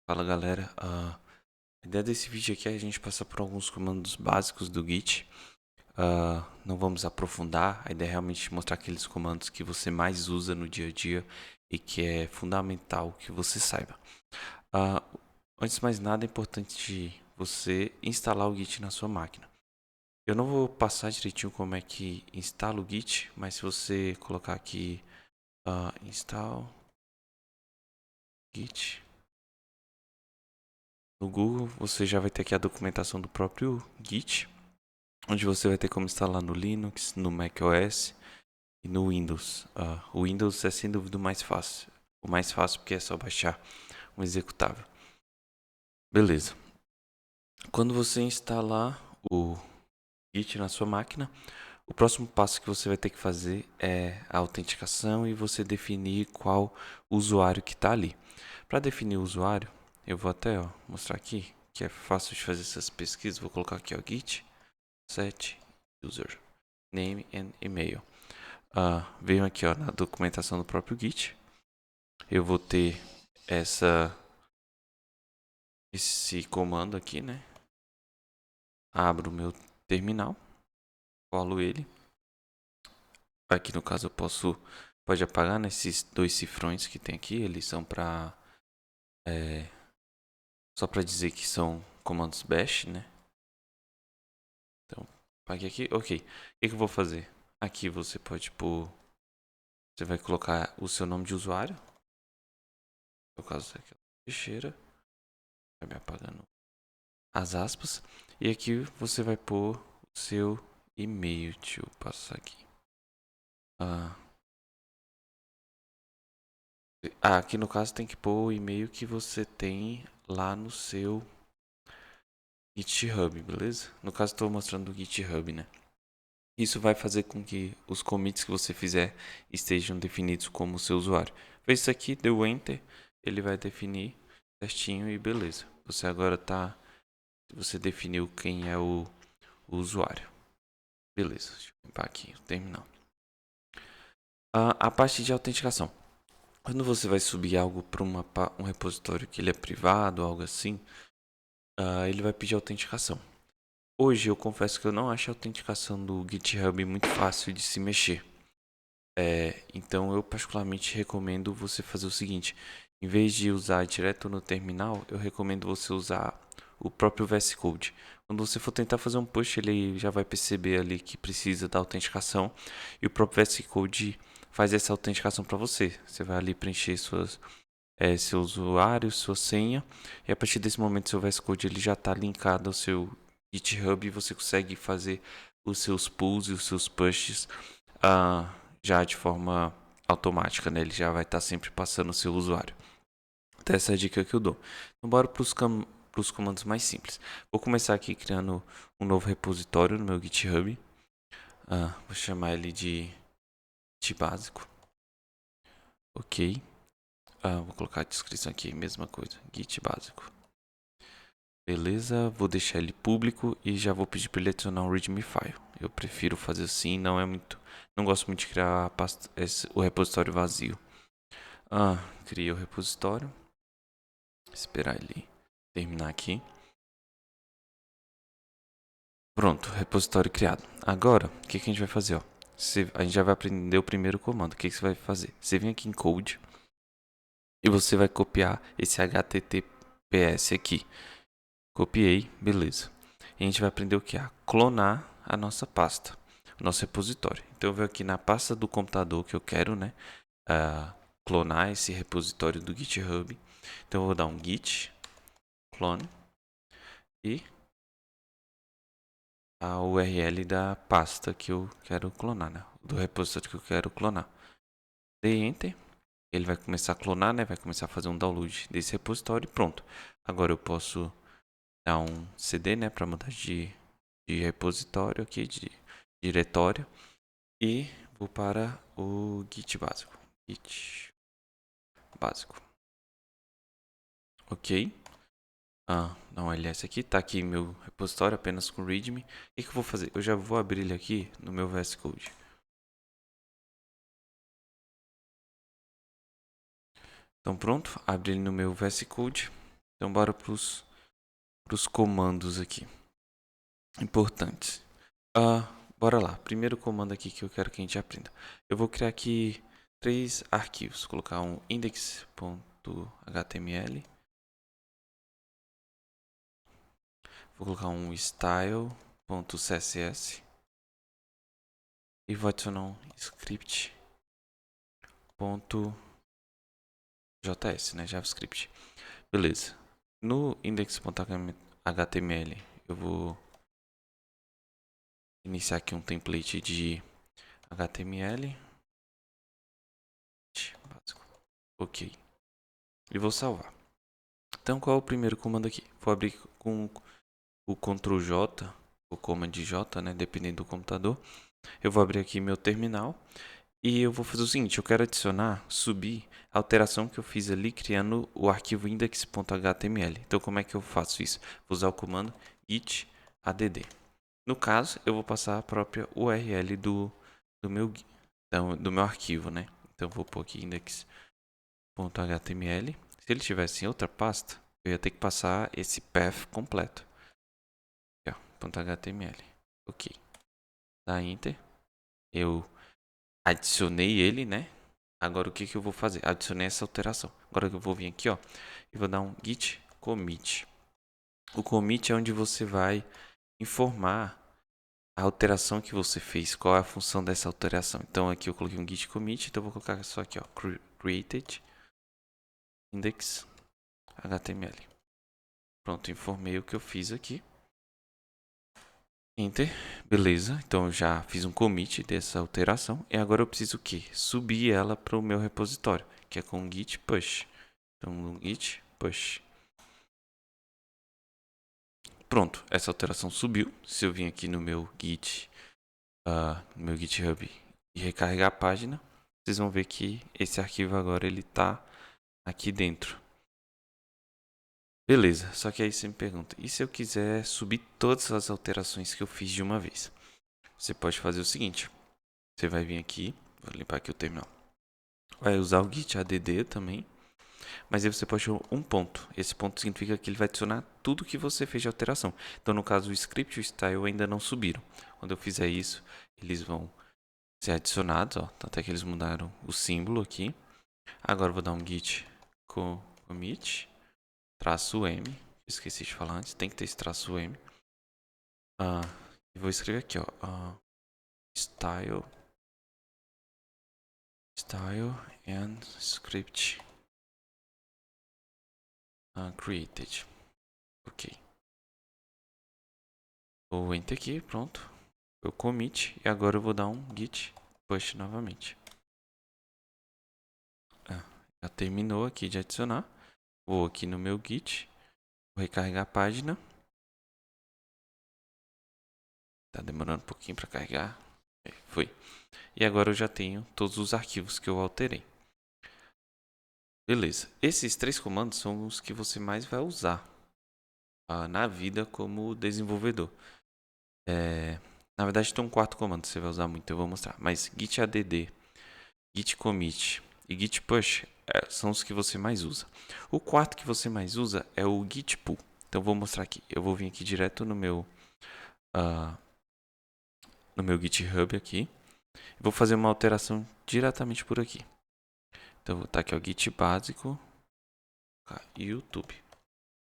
Fala galera, a ideia desse vídeo aqui é a gente passar por alguns comandos básicos do Git. Não vamos aprofundar, a ideia é realmente mostrar aqueles comandos que você mais usa no dia a dia e que é fundamental que você saiba. Ah, Antes de mais nada, é importante você instalar o Git na sua máquina. Eu não vou passar direitinho como é que instala o Git, mas se você colocar aqui install Git no Google, você já vai ter aqui a documentação do próprio Git, onde você vai ter como instalar no Linux, no macOS e no Windows. O Windows é sem dúvida o mais fácil. O mais fácil porque é só baixar um executável. Beleza. Quando você instalar o Git na sua máquina, o próximo passo que você vai ter que fazer é a autenticação e você definir qual usuário que está ali. Para definir o usuário, eu vou até mostrar aqui, que é fácil de fazer essas pesquisas. Vou colocar aqui git set user name and email. Venho aqui na documentação do próprio Git. Eu vou ter esse comando aqui, né? Abro o meu terminal, colo ele. Aqui no caso eu pode apagar, né, esses dois cifrões que tem aqui. Eles são só para dizer que são comandos bash, né? Então, apaguei aqui. Ok. O que eu vou fazer? Aqui você pode pôr. Você vai colocar o seu nome de usuário. No caso daquela lixeira. Vai me apagando as aspas. E aqui você vai pôr o seu e-mail. Deixa eu passar aqui. Aqui no caso tem que pôr o e-mail que você tem lá no seu GitHub, beleza? No caso estou mostrando o GitHub, né? Isso vai fazer com que os commits que você fizer estejam definidos como seu usuário. Fez isso aqui, deu Enter, ele vai definir certinho e beleza. Você definiu quem é o usuário. Beleza, deixa eu limpar aqui o terminal. A parte de autenticação. Quando você vai subir algo para um repositório que ele é privado, algo assim, ele vai pedir autenticação. Hoje eu confesso que eu não acho a autenticação do GitHub muito fácil de se mexer. Então eu particularmente recomendo você fazer o seguinte: em vez de usar direto no terminal, eu recomendo você usar o próprio VS Code. Quando você for tentar fazer um push, ele já vai perceber ali que precisa da autenticação e o próprio VS Code faz essa autenticação para você. Você vai ali preencher seu usuário, sua senha, e a partir desse momento seu VS Code ele já está linkado ao seu GitHub e você consegue fazer os seus pulls e os seus pushes já de forma automática, né? Ele já vai estar sempre passando o seu usuário. Então essa é a dica que eu dou. Então bora para os comandos mais simples. Vou começar aqui criando um novo repositório no meu GitHub. Vou chamar ele de Git básico. Ok. Vou colocar a descrição aqui, mesma coisa, Git básico. Beleza, vou deixar ele público e já vou pedir para ele adicionar um readme file. Eu prefiro fazer assim, não gosto muito de criar o repositório vazio. Criei o repositório. Esperar ele terminar aqui. Pronto, repositório criado. Agora, o que a gente vai fazer? A gente já vai aprender o primeiro comando. O que você vai fazer? Você vem aqui em Code e você vai copiar esse HTTPS aqui. Copiei, beleza. E a gente vai aprender o que? A clonar a nossa pasta, o nosso repositório. Então eu venho aqui na pasta do computador que eu quero, né? Clonar esse repositório do GitHub. Então eu vou dar um git clone e a URL da pasta que eu quero clonar, né? Do repositório que eu quero clonar. Dei Enter, ele vai começar a clonar, né? Vai começar a fazer um download desse repositório e pronto. Agora eu posso dar um CD, né? Para mudar de repositório aqui, de diretório. E vou para o Git básico. Git básico. Ok. Dá um ls aqui. Tá aqui meu repositório apenas com readme. O que eu vou fazer? Eu já vou abrir ele aqui no meu VS Code. Então pronto, abri ele no meu VS Code. Então bora pros comandos aqui. Importantes. Bora lá. Primeiro comando aqui que eu quero que a gente aprenda. Eu vou criar aqui 3 arquivos. Vou colocar um index.html. Vou colocar um style.css. E vou adicionar um script.js, né? JavaScript. Beleza. No index.html eu vou iniciar aqui um template de HTML. Básico. Ok. E vou salvar. Então qual é o primeiro comando aqui? Vou abrir com o Ctrl J, o Command J, né? Dependendo do computador. Eu vou abrir aqui meu terminal. E eu vou fazer o seguinte, eu quero adicionar, subir a alteração que eu fiz ali criando o arquivo index.html. Então como é que eu faço isso? Vou usar o comando git add. No caso, eu vou passar a própria URL do meu arquivo, né? Então eu vou pôr aqui index.html. Se ele tivesse em outra pasta, eu ia ter que passar esse path completo. Aqui, ó, .html. Ok. Dá enter. Eu adicionei ele, né? Agora o que eu vou fazer? Adicionei essa alteração. Agora eu vou vir aqui, ó, e vou dar um git commit. O commit é onde você vai informar a alteração que você fez, qual é a função dessa alteração. Então aqui eu coloquei um git commit, então eu vou colocar só aqui, ó, created index html. Pronto, informei o que eu fiz aqui. Enter, beleza. Então eu já fiz um commit dessa alteração e agora eu preciso o quê? Subir ela para o meu repositório, que é com git push. Então git push. Pronto, essa alteração subiu. Se eu vim aqui no meu Git, no meu GitHub e recarregar a página, vocês vão ver que esse arquivo agora ele está aqui dentro. Beleza, só que aí você me pergunta, e se eu quiser subir todas as alterações que eu fiz de uma vez? Você pode fazer o seguinte, você vai vir aqui, vou limpar aqui o terminal, vai usar o git add também, mas aí você pode um ponto. Esse ponto significa que ele vai adicionar tudo que você fez de alteração. Então, no caso, o script e o style ainda não subiram. Quando eu fizer isso, eles vão ser adicionados, ó. Até que eles mudaram o símbolo aqui. Agora eu vou dar um git commit -m. Esqueci de falar antes, tem que ter esse -m. E vou escrever aqui, ó, style and script created. Ok. Vou enter aqui, pronto. Eu commit e agora eu vou dar um git push novamente. Já terminou aqui de adicionar. Vou aqui no meu git, vou recarregar a página. Tá demorando um pouquinho para carregar. Foi. E agora eu já tenho todos os arquivos que eu alterei. Beleza. Esses 3 comandos são os que você mais vai usar na vida como desenvolvedor. Na verdade tem um 4º comando que você vai usar muito, eu vou mostrar. Mas git add, git commit e git push são os que você mais usa. O 4º que você mais usa é o git pull. Então vou mostrar aqui. Eu vou vir aqui direto no meu GitHub aqui. Vou fazer uma alteração diretamente por aqui. Então vou botar aqui o git básico YouTube.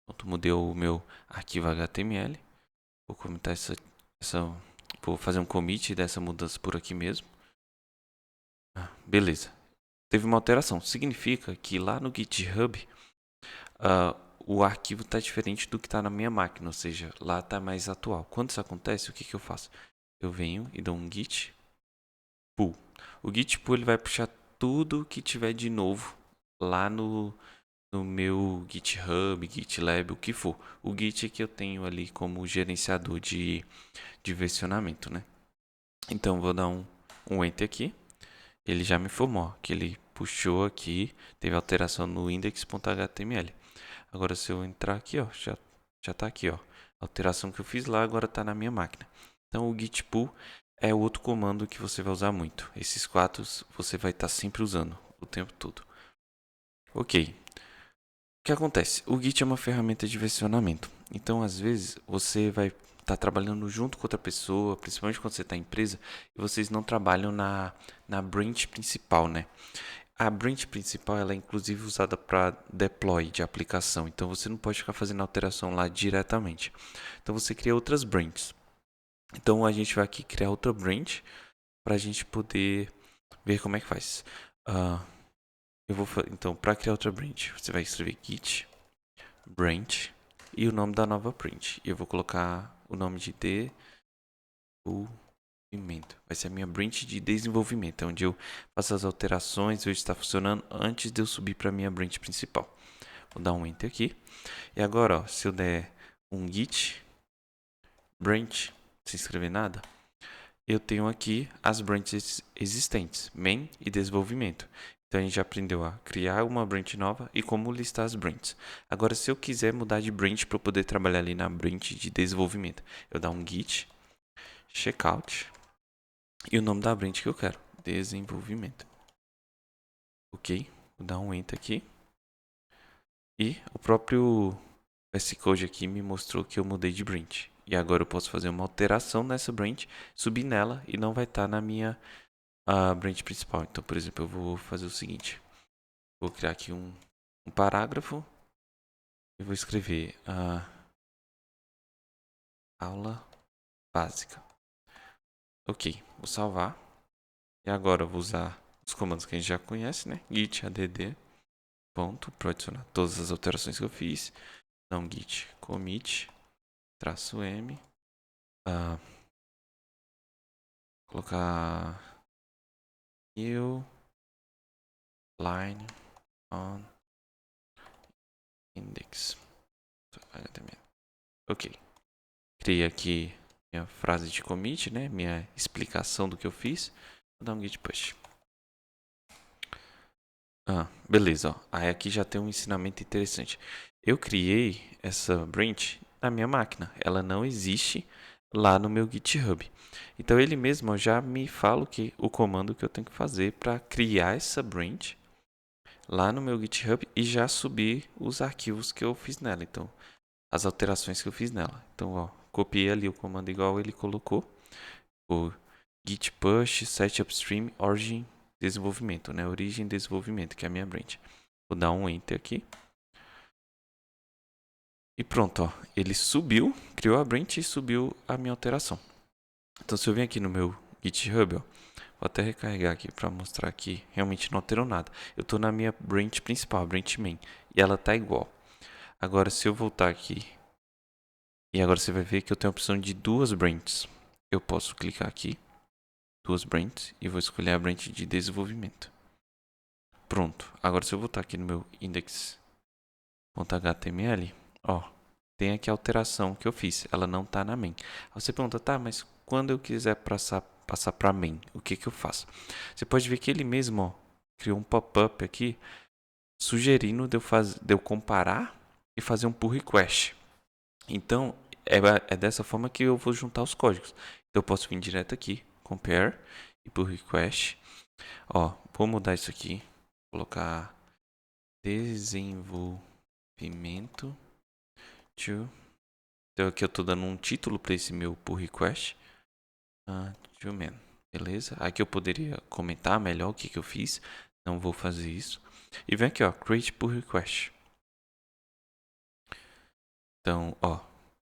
Pronto, mudei o meu arquivo HTML. Vou comentar vou fazer um commit dessa mudança por aqui mesmo. Beleza. Teve uma alteração. Significa que lá no GitHub o arquivo está diferente do que está na minha máquina. Ou seja, lá está mais atual. Quando isso acontece, o que eu faço? Eu venho e dou um git pull. O git pull ele vai puxar tudo que tiver de novo lá no meu GitHub, GitLab, o que for. O Git é que eu tenho ali como gerenciador de versionamento, né? Então vou dar um enter aqui. Ele já me informou que ele puxou aqui, teve alteração no index.html. Agora se eu entrar aqui, ó, já tá aqui, ó. A alteração que eu fiz lá agora está na minha máquina. Então o git pull é outro comando que você vai usar muito. Esses 4 você vai estar sempre usando o tempo todo. Ok. que acontece? O Git é uma ferramenta de versionamento. Então, às vezes, você vai estar trabalhando junto com outra pessoa, principalmente quando você está em empresa, e vocês não trabalham na branch principal, né? A branch principal, ela é inclusive usada para deploy de aplicação. Então, você não pode ficar fazendo alteração lá diretamente. Então, você cria outras branches. Então, a gente vai aqui criar outra branch para a gente poder ver como é que faz. Então, para criar outra branch, você vai escrever git branch e o nome da nova branch. E eu vou colocar o nome de desenvolvimento. Vai ser a minha branch de desenvolvimento, onde eu faço as alterações, hoje está funcionando antes de eu subir para a minha branch principal. Vou dar um enter aqui. E agora, ó, se eu der um git branch, sem escrever nada, eu tenho aqui as branches existentes, main e desenvolvimento. Então a gente já aprendeu a criar uma branch nova e como listar as branches. Agora, se eu quiser mudar de branch para eu poder trabalhar ali na branch de desenvolvimento, eu dar um git checkout e o nome da branch que eu quero, desenvolvimento. Ok, vou dar um enter aqui. E o próprio VS-Code aqui me mostrou que eu mudei de branch. E agora eu posso fazer uma alteração nessa branch, subir nela e não vai estar na minha branch principal. Então, por exemplo, eu vou fazer o seguinte. Vou criar aqui um parágrafo e vou escrever aula básica. Ok, vou salvar. E agora eu vou usar os comandos que a gente já conhece, né? Git add ponto para adicionar todas as alterações que eu fiz. Então, git commit -m. Colocar new line on index. Ok. Criei aqui minha frase de commit, né? Minha explicação do que eu fiz. Vou dar um git push. Beleza. Ó. Aí aqui já tem um ensinamento interessante. Eu criei essa branch na minha máquina. Ela não existe lá no meu GitHub. Então ele mesmo já me fala o comando que eu tenho que fazer para criar essa branch lá no meu GitHub e já subir os arquivos que eu fiz nela. Então, as alterações que eu fiz nela. Então, ó, copiei ali o comando igual ele colocou. O git push set upstream origin desenvolvimento, né? Origem desenvolvimento, que é a minha branch. Vou dar um enter aqui. E pronto, ó. Ele subiu, criou a branch e subiu a minha alteração. Então, se eu vim aqui no meu GitHub, ó, vou até recarregar aqui para mostrar que realmente não alterou nada. Eu estou na minha branch principal, a branch main, e ela tá igual. Agora, se eu voltar aqui, e agora você vai ver que eu tenho a opção de duas branches. Eu posso clicar aqui, duas branches, e vou escolher a branch de desenvolvimento. Pronto. Agora, se eu voltar aqui no meu index.html, ó, tem aqui a alteração que eu fiz. Ela não está na main. Aí você pergunta, tá, mas quando eu quiser passar para main, o que eu faço? Você pode ver que ele mesmo, ó, criou um pop-up aqui sugerindo de eu comparar e fazer um pull request. Então, é dessa forma que eu vou juntar os códigos. Então, eu posso vir direto aqui, compare e pull request. Ó, vou mudar isso aqui, colocar desenvolvimento to. Então, aqui eu estou dando um título para esse meu pull request. To man. Beleza? Aqui eu poderia comentar melhor o que eu fiz. Não vou fazer isso. E vem aqui, ó, create pull request. Então, ó,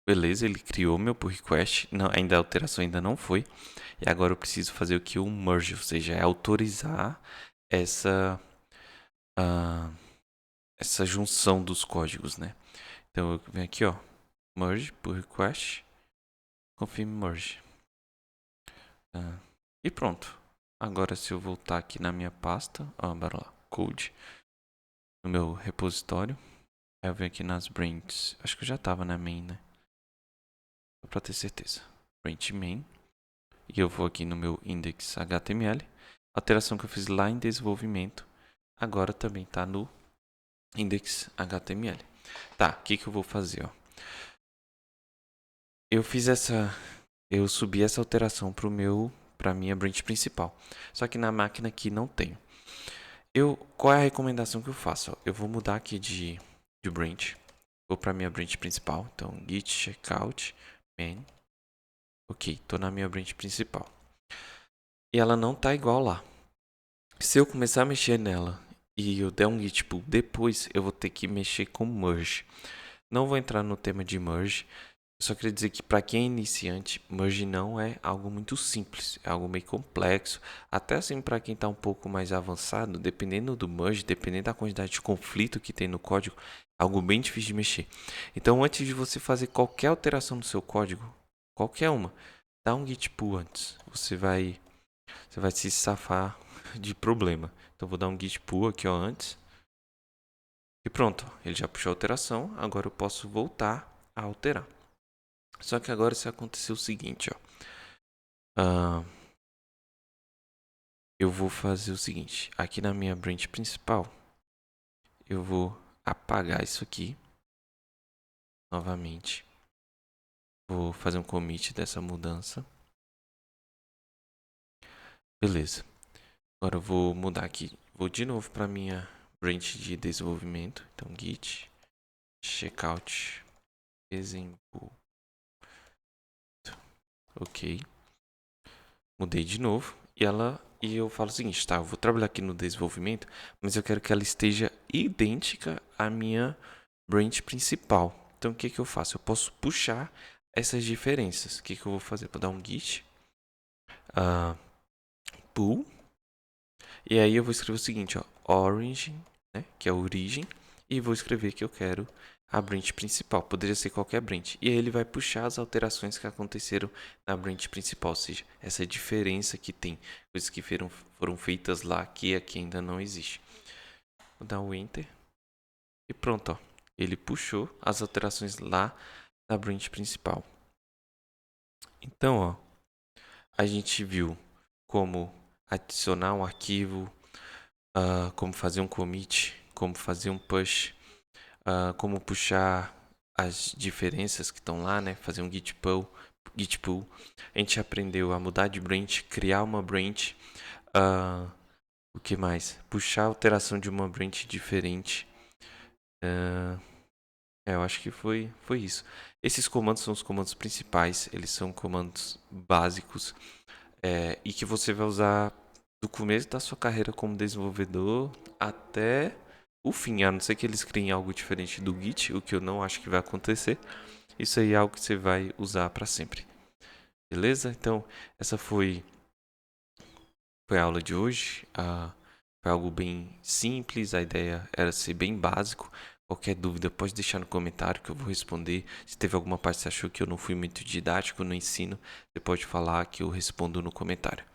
beleza, ele criou meu pull request. Não, ainda a alteração ainda não foi. E agora eu preciso fazer o que? Um merge, ou seja, é autorizar essa essa junção dos códigos, né? Então eu venho aqui, ó, merge pull request, confirm merge. E pronto. Agora se eu voltar aqui na minha pasta, ó, bora lá, code, no meu repositório, aí eu venho aqui nas branches, acho que eu já tava na main, né? Só pra ter certeza. Branch main. E eu vou aqui no meu index.html. A alteração que eu fiz lá em desenvolvimento, agora também tá no index.html. Tá, o que eu vou fazer, ó? Eu subi essa alteração para minha branch principal. Só que na máquina aqui não tenho. Qual é a recomendação que eu faço? Eu vou mudar aqui de de branch. Vou para minha branch principal. Então, git checkout main. Ok, tô na minha branch principal. E ela não tá igual lá. Se eu começar a mexer nela e eu der um git pull depois, eu vou ter que mexer com merge. Não vou entrar no tema de merge. Eu só queria dizer que para quem é iniciante, merge não é algo muito simples, é algo meio complexo. Até assim para quem está um pouco mais avançado, dependendo do merge, dependendo da quantidade de conflito que tem no código, é algo bem difícil de mexer. Então, antes de você fazer qualquer alteração no seu código, qualquer uma, dá um git pull antes. Você vai se safar de problema. Então, vou dar um git pull aqui ó, antes. E pronto, ele já puxou a alteração. Agora eu posso voltar a alterar. Só que agora se acontecer o seguinte, ó. Eu vou fazer o seguinte. Aqui na minha branch principal, eu vou apagar isso aqui. Novamente. Vou fazer um commit dessa mudança. Beleza. Agora eu vou mudar aqui. Vou de novo para minha branch de desenvolvimento. Então, git checkout desenvolvimento. Ok. Mudei de novo. E eu falo o seguinte, tá? Eu vou trabalhar aqui no desenvolvimento, mas eu quero que ela esteja idêntica à minha branch principal. Então, o que eu faço? Eu posso puxar essas diferenças. O que eu vou fazer? Vou dar um git pull. E aí eu vou escrever o seguinte, ó. Origin, né? Que é a origem. E vou escrever que eu quero a branch principal. Poderia ser qualquer branch. E aí ele vai puxar as alterações que aconteceram na branch principal. Ou seja, essa diferença que tem. Coisas que foram feitas lá que aqui ainda não existe. Vou dar um Enter. E pronto, ó. Ele puxou as alterações lá na branch principal. Então, ó. A gente viu como adicionar um arquivo. Como fazer um commit. Como fazer um push. Como puxar as diferenças que estão lá, né? Fazer um git pull. A gente aprendeu a mudar de branch, criar uma branch. O que mais? Puxar a alteração de uma branch diferente. Eu acho que foi isso. Esses comandos são os comandos principais. Eles são comandos básicos e que você vai usar do começo da sua carreira como desenvolvedor até o fim, a não ser que eles criem algo diferente do Git, o que eu não acho que vai acontecer. Isso aí é algo que você vai usar para sempre. Beleza? Então, essa foi a aula de hoje. Foi algo bem simples, a ideia era ser bem básico. Qualquer dúvida pode deixar no comentário que eu vou responder. Se teve alguma parte que você achou que eu não fui muito didático no ensino, você pode falar que eu respondo no comentário.